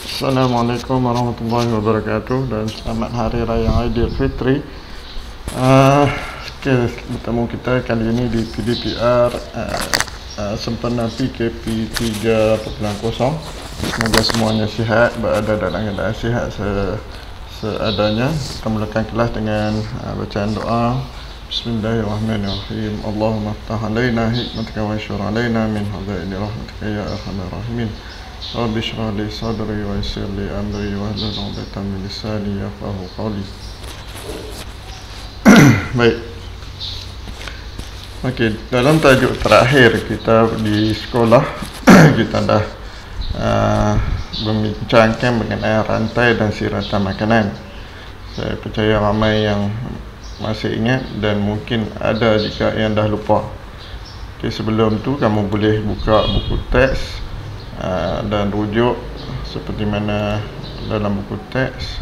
Assalamualaikum warahmatullahi wabarakatuh dan selamat Hari Raya Aidilfitri. Bertemu kita kali ini di PDPR sempena PKP 3.0. Semoga semuanya sihat, berada dalam keadaan sihat seadanya. Kita mulakan kelas dengan bacaan doa. Bismillahirrahmanirrahim. Allahumma ftah alaina hikmataka wa anshur alaina min hadaini rahmatika ya arhamar rahimin. Rabbi shrah li sadri wa yassir li amri wahlul 'uqdatam min lisani yafqahu qawli. Baik. Okey, dalam tajuk terakhir kita di sekolah kita dah membincangkan mengenai rantai dan siratan makanan. Saya percaya ramai yang masih ingat dan mungkin ada juga yang dah lupa. Okey, sebelum tu kamu boleh buka buku teks dan rujuk seperti mana dalam buku teks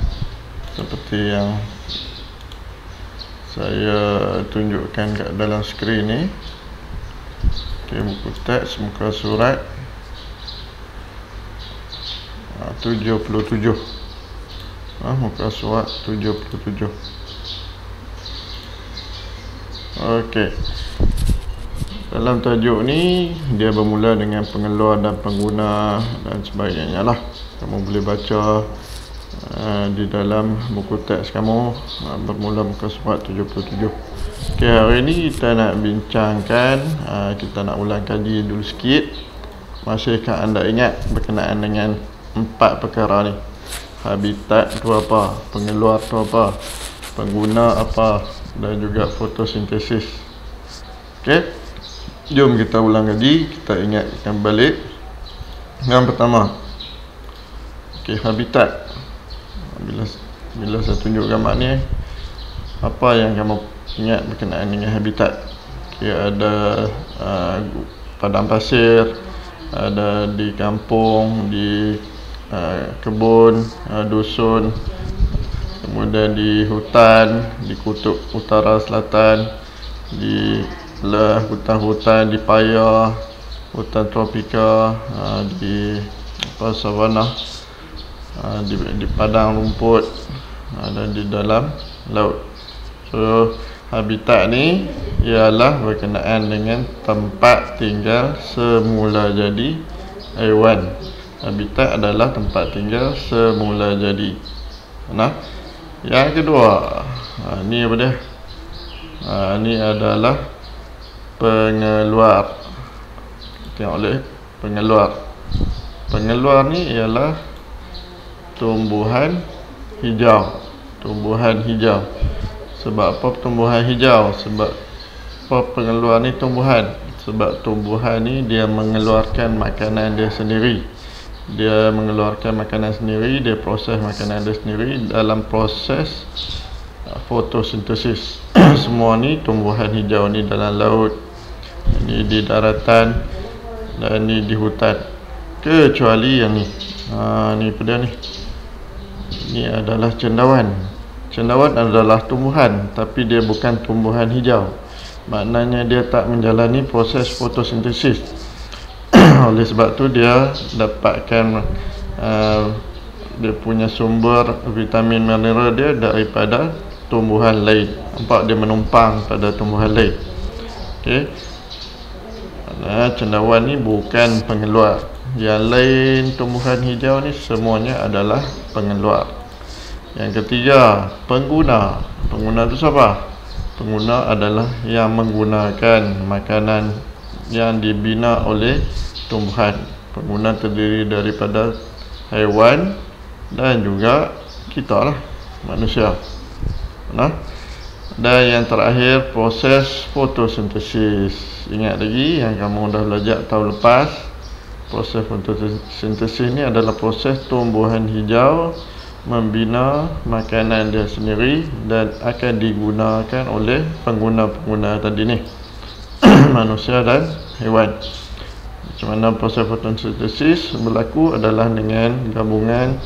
seperti yang saya tunjukkan kat dalam skrin ni. Okey, buku teks muka surat 77. Muka surat 77. Okey. Dalam tajuk ni dia bermula dengan pengeluar dan pengguna dan sebagainya lah. Kamu boleh baca di dalam buku teks kamu bermula muka surat 77. Okey, hari ni kita nak bincangkan, kita nak ulang kaji dulu sikit. Masihkah anda ingat berkenaan dengan 4 perkara ni? Habitat tu apa, pengeluar tu apa, pengguna apa, dan juga fotosintesis. Okey, jom kita ulang kaji, kita ingatkan balik. Yang pertama, okey, habitat. Bila saya tunjuk gambar ni, apa yang kamu ingat berkenaan dengan habitat? Okey, ada padang pasir, ada di kampung, di kebun, dusun, kemudian di hutan, di kutub utara selatan, di hutan-hutan di paya, hutan tropika, di savana, di padang rumput, dan di dalam laut. So habitat ni ialah berkenaan dengan tempat tinggal semula jadi haiwan. Habitat adalah tempat tinggal semula jadi. Nah, yang kedua, ni apa dia? Ni adalah pengeluar. Tengok boleh, pengeluar. Pengeluar ni ialah tumbuhan hijau. Tumbuhan hijau. Sebab apa tumbuhan hijau? Sebab apa pengeluar ni tumbuhan? Sebab tumbuhan ni dia mengeluarkan makanan dia sendiri. Dia mengeluarkan makanan sendiri, dia proses makanan dia sendiri dalam proses fotosintesis. Semua ni tumbuhan hijau ni dalam laut, ni di daratan, dan ni di hutan. Kecuali yang ni. Ni apa dia ni? Ni adalah cendawan. Cendawan adalah tumbuhan, tapi dia bukan tumbuhan hijau. Maknanya dia tak menjalani proses fotosintesis. Oleh sebab tu dia dapatkan dia punya sumber vitamin mineral dia daripada tumbuhan lain. Nampak, dia menumpang pada tumbuhan lain. Okey. Cendawan ni bukan pengeluar. Yang lain tumbuhan hijau ni semuanya adalah pengeluar. Yang ketiga, pengguna. Pengguna tu siapa? Pengguna adalah yang menggunakan makanan yang dibina oleh tumbuhan. Pengguna terdiri daripada haiwan dan juga kita lah, manusia. Dan yang terakhir, proses fotosintesis. Ingat lagi yang kamu dah belajar tahun lepas. Proses fotosintesis ni adalah proses tumbuhan hijau membina makanan dia sendiri dan akan digunakan oleh pengguna-pengguna tadi ni, manusia dan haiwan. Macam mana proses fotosintesis berlaku adalah dengan gabungan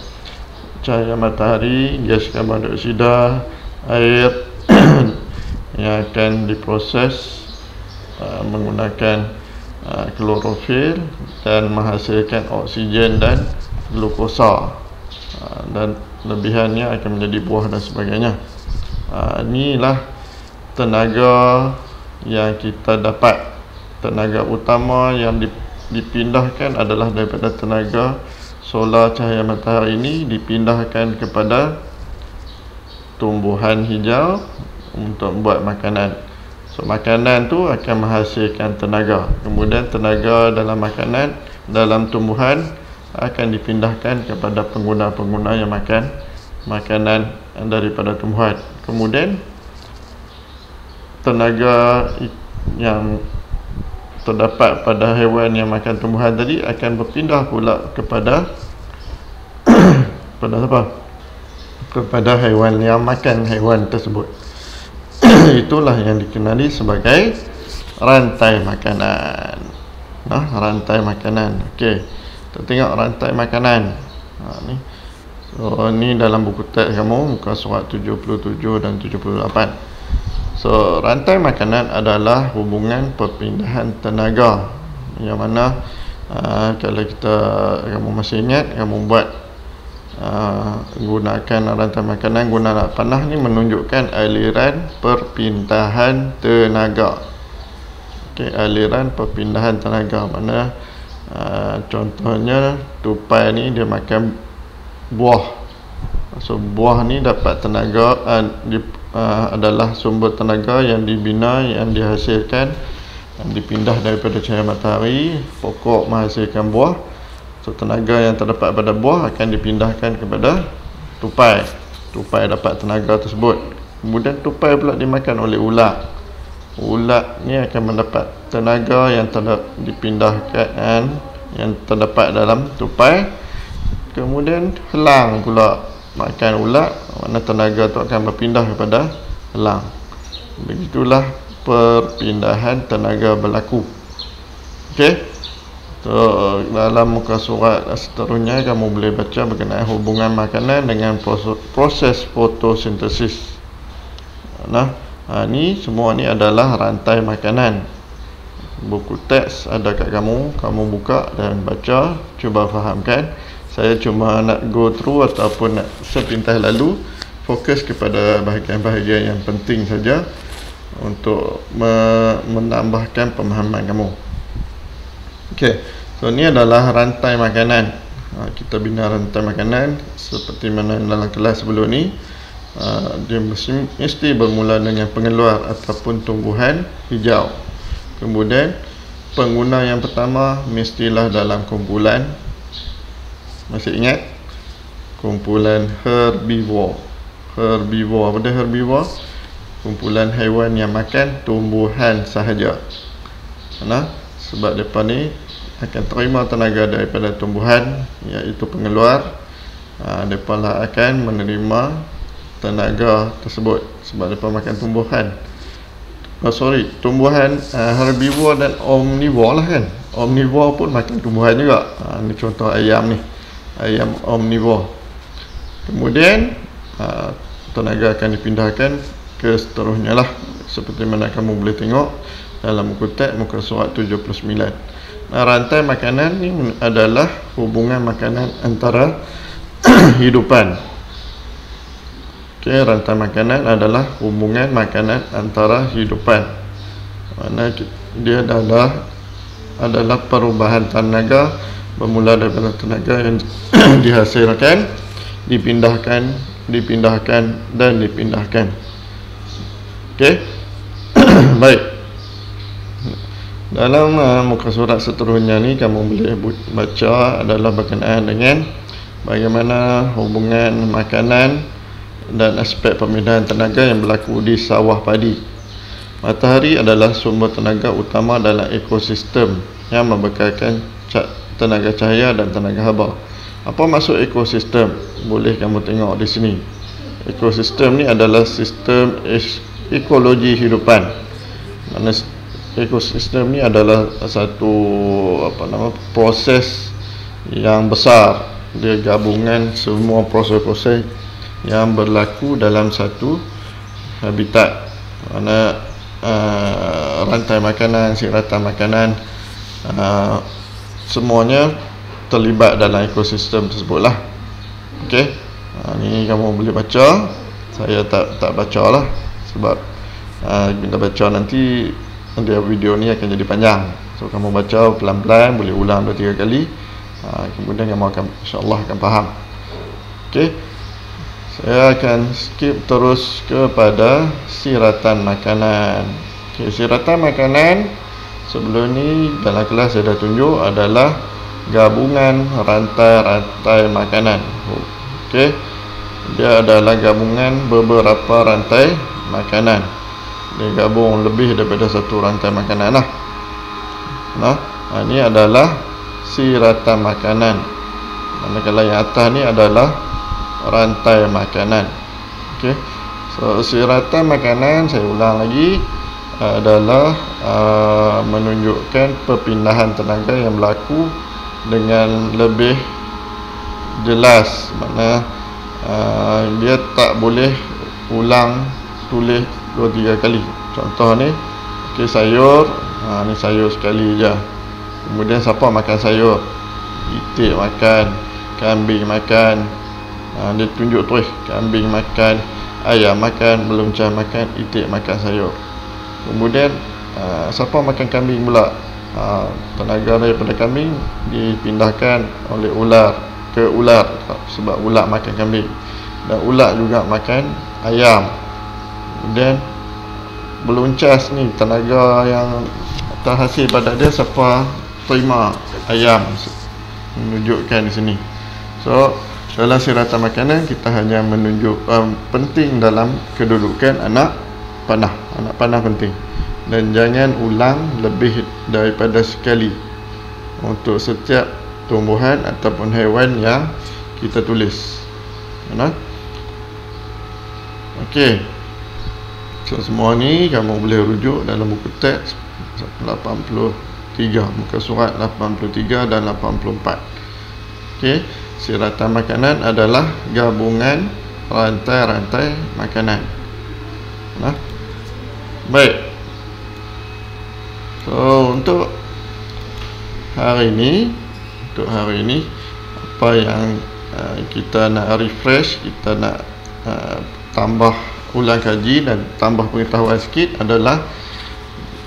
cahaya matahari, gas karbon dioksida, air yang akan diproses menggunakan klorofil dan menghasilkan oksigen dan glukosa. dan lebihannya akan menjadi buah dan sebagainya. Inilah tenaga yang kita dapat. Tenaga utama yang dipindahkan adalah daripada tenaga solar cahaya matahari ini dipindahkan kepada tumbuhan hijau untuk buat makanan. So makanan tu akan menghasilkan tenaga. Kemudian tenaga dalam makanan, dalam tumbuhan akan dipindahkan kepada pengguna-pengguna yang makan makanan daripada tumbuhan. Kemudian tenaga yang terdapat pada haiwan yang makan tumbuhan tadi akan berpindah pula kepada pada apa? Kepada haiwan yang makan haiwan tersebut. Itulah yang dikenali sebagai rantai makanan. Rantai makanan. Okey. Kita tengok rantai makanan. Ni. So ni dalam buku teks kamu muka surat 77 dan 78. So rantai makanan adalah hubungan perpindahan tenaga. Yang mana kalau kamu masih ingat, kamu buat gunakan rantai makanan guna alat panah ni menunjukkan aliran perpindahan tenaga. Okey, aliran perpindahan tenaga mana contohnya tupai ni dia makan buah. So buah ni dapat tenaga adalah sumber tenaga yang dibina, yang dihasilkan, yang dipindah daripada cahaya matahari. Pokok menghasilkan buah. So tenaga yang terdapat pada buah akan dipindahkan kepada tupai. Tupai dapat tenaga tersebut. Kemudian tupai pula dimakan oleh ulat. Ulat ni akan mendapat tenaga yang dipindahkan, yang terdapat dalam tupai. Kemudian helang pula makan ulat, mana tenaga tu akan berpindah kepada helang. Begitulah perpindahan tenaga berlaku. Okey. So, dalam muka surat seterusnya kamu boleh baca berkenaan hubungan makanan dengan proses fotosintesis. Ni semua ni adalah rantai makanan. Buku teks ada kat kamu buka dan baca, cuba fahamkan. Saya cuma nak go through ataupun nak sepintas lalu, fokus kepada bahagian-bahagian yang penting saja untuk menambahkan pemahaman kamu. Okey, so ni adalah rantai makanan. Kita bina rantai makanan seperti mana dalam kelas sebelum ni. Dia mesti bermula dengan pengeluar ataupun tumbuhan hijau. Kemudian pengguna yang pertama mestilah dalam kumpulan, masih ingat? Kumpulan herbivore. Herbivore, apa dia herbivore? Kumpulan haiwan yang makan tumbuhan sahaja. Sebab mereka ni akan terima tenaga daripada tumbuhan, iaitu pengeluar. Mereka lah akan menerima tenaga tersebut sebab mereka makan tumbuhan. Tumbuhan herbivore dan omnivore lah kan. Omnivore pun makan tumbuhan juga. Ini contoh ayam ni, ayam omnivore. Kemudian tenaga akan dipindahkan ke seterusnya lah, seperti mana kamu boleh tengok dalam buku teks muka surat 79. Rantai makanan ni adalah hubungan makanan antara hidupan. Okey, rantai makanan adalah hubungan makanan antara hidupan. Mana dia adalah perubahan tenaga bermula daripada tenaga yang dihasilkan, dipindahkan dan dipindahkan. Okey. Baik. Dalam muka surat seterusnya ni kamu boleh baca adalah berkenaan dengan bagaimana hubungan makanan dan aspek pemindahan tenaga yang berlaku di sawah padi. Matahari adalah sumber tenaga utama dalam ekosistem yang membekalkan tenaga cahaya dan tenaga haba. Apa maksud ekosistem? Boleh kamu tengok di sini. Ekosistem ni adalah sistem ekologi hidupan. Mana ekosistem ni adalah satu proses yang besar. Dia gabungan semua proses-proses yang berlaku dalam satu habitat. Mana rantai makanan, siratan makanan, semuanya terlibat dalam ekosistem tersebut lah. Okey. Ni kamu boleh baca. Saya tak bacalah sebab bila baca nanti dia video ni akan jadi panjang. So kamu baca pelan-pelan, boleh ulang 2-3 kali. Kemudian kamu akan insya-Allah akan faham. Okey. Saya akan skip terus kepada siratan makanan. Okey, siratan makanan sebelum ni dalam kelas saya dah tunjuk adalah gabungan rantai-rantai makanan. Okey. Dia adalah gabungan beberapa rantai makanan. Dia gabung lebih daripada satu rantai makanan lah. Ini adalah siratan makanan. Manakala yang atas ni adalah rantai makanan. Okey. So siratan makanan, saya ulang lagi, adalah menunjukkan perpindahan tenaga yang berlaku dengan lebih jelas. Makna dia tak boleh ulang tulis 2-3 kali. Contoh ni, okey, sayur, ni sayur sekali je. Kemudian siapa makan sayur? Itik makan, kambing makan. Dia tunjuk terus, kambing makan, ayam makan, beluncang makan, itik makan sayur. Kemudian siapa makan kambing pula? Tenaga daripada kambing dipindahkan oleh ular ke ular, sebab ular makan kambing, dan ular juga makan ayam. Kemudian beluncas ni, tenaga yang terhasil pada dia siapa terima? Ayam, menunjukkan di sini. So dalam siratan makanan kita hanya menunjuk penting dalam kedudukan anak panah. Anak panah penting, dan jangan ulang lebih daripada sekali untuk setiap tumbuhan ataupun haiwan yang kita tulis. Okey. So semua ni kamu boleh rujuk dalam buku teks 83, muka surat 83 dan 84. Okey. Siratan makanan adalah gabungan rantai-rantai makanan. Baik. So untuk hari ini apa yang kita nak refresh, kita nak tambah ulang kaji dan tambah pengetahuan sikit adalah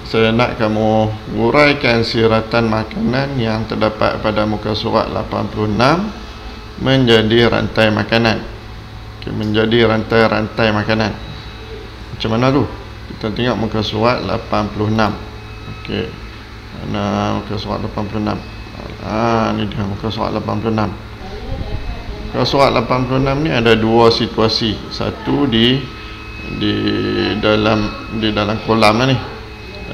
saya nak kamu uraikan siratan makanan yang terdapat pada muka surat 86 menjadi rantai makanan. Okay, menjadi rantai-rantai makanan. Macam mana tu? Kita tengok muka surat 86. Okey. Mana muka surat 86? Ni dia muka surat 86. Muka surat 86 ni ada dua situasi. Satu di dalam kolam ni.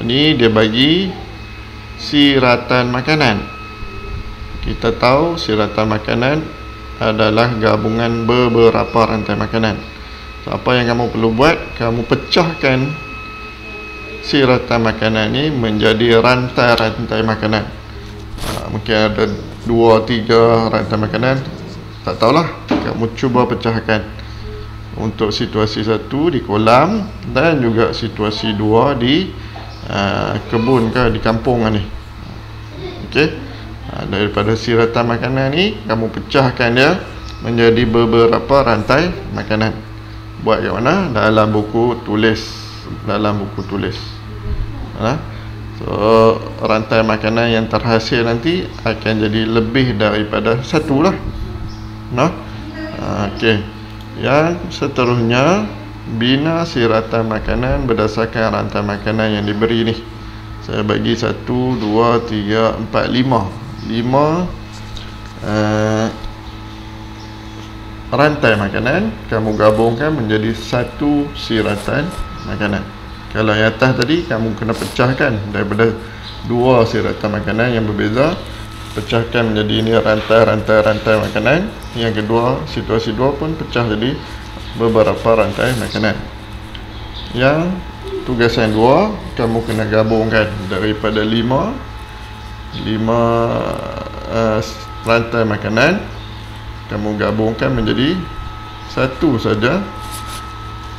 Ini dia bagi siratan makanan. Kita tahu siratan makanan adalah gabungan beberapa rantai makanan. So, apa yang kamu perlu buat, kamu pecahkan siratan makanan ni menjadi rantai-rantai makanan. Mungkin ada 2-3 rantai makanan, tak tahulah, kamu cuba pecahkan. Untuk situasi 1 di kolam dan juga situasi 2 di kebun ke di kampung ni. Okey. Daripada siratan makanan ni kamu pecahkan dia menjadi beberapa rantai makanan. Buat yang mana? Dalam buku tulis. So rantai makanan yang terhasil nanti akan jadi lebih daripada satu lah. Okey. Yang seterusnya, bina siratan makanan berdasarkan rantai makanan yang diberi ni. Saya bagi 1, 2, 3, 4, 5 rantai makanan kamu gabungkan menjadi satu siratan makanan. Kalau yang atas tadi kamu kena pecahkan daripada 2 siratan makanan yang berbeza, pecahkan menjadi ini rantai makanan. Yang kedua, situasi 2 pun pecah jadi beberapa rantai makanan. Yang tugasan 2 kamu kena gabungkan daripada 5 rantai makanan, kamu gabungkan menjadi satu saja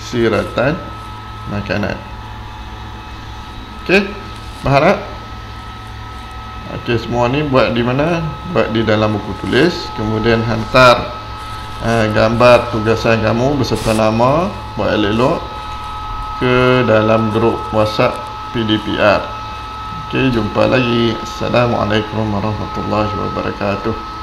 siratan makanan. Okey, faham tak? Okey, semua ni buat di mana? Buat di dalam buku tulis, kemudian hantar gambar tugasan kamu beserta nama, buat elok-elok ke dalam grup WhatsApp PDPR. Okey, jumpa lagi. Assalamualaikum warahmatullahi wabarakatuh.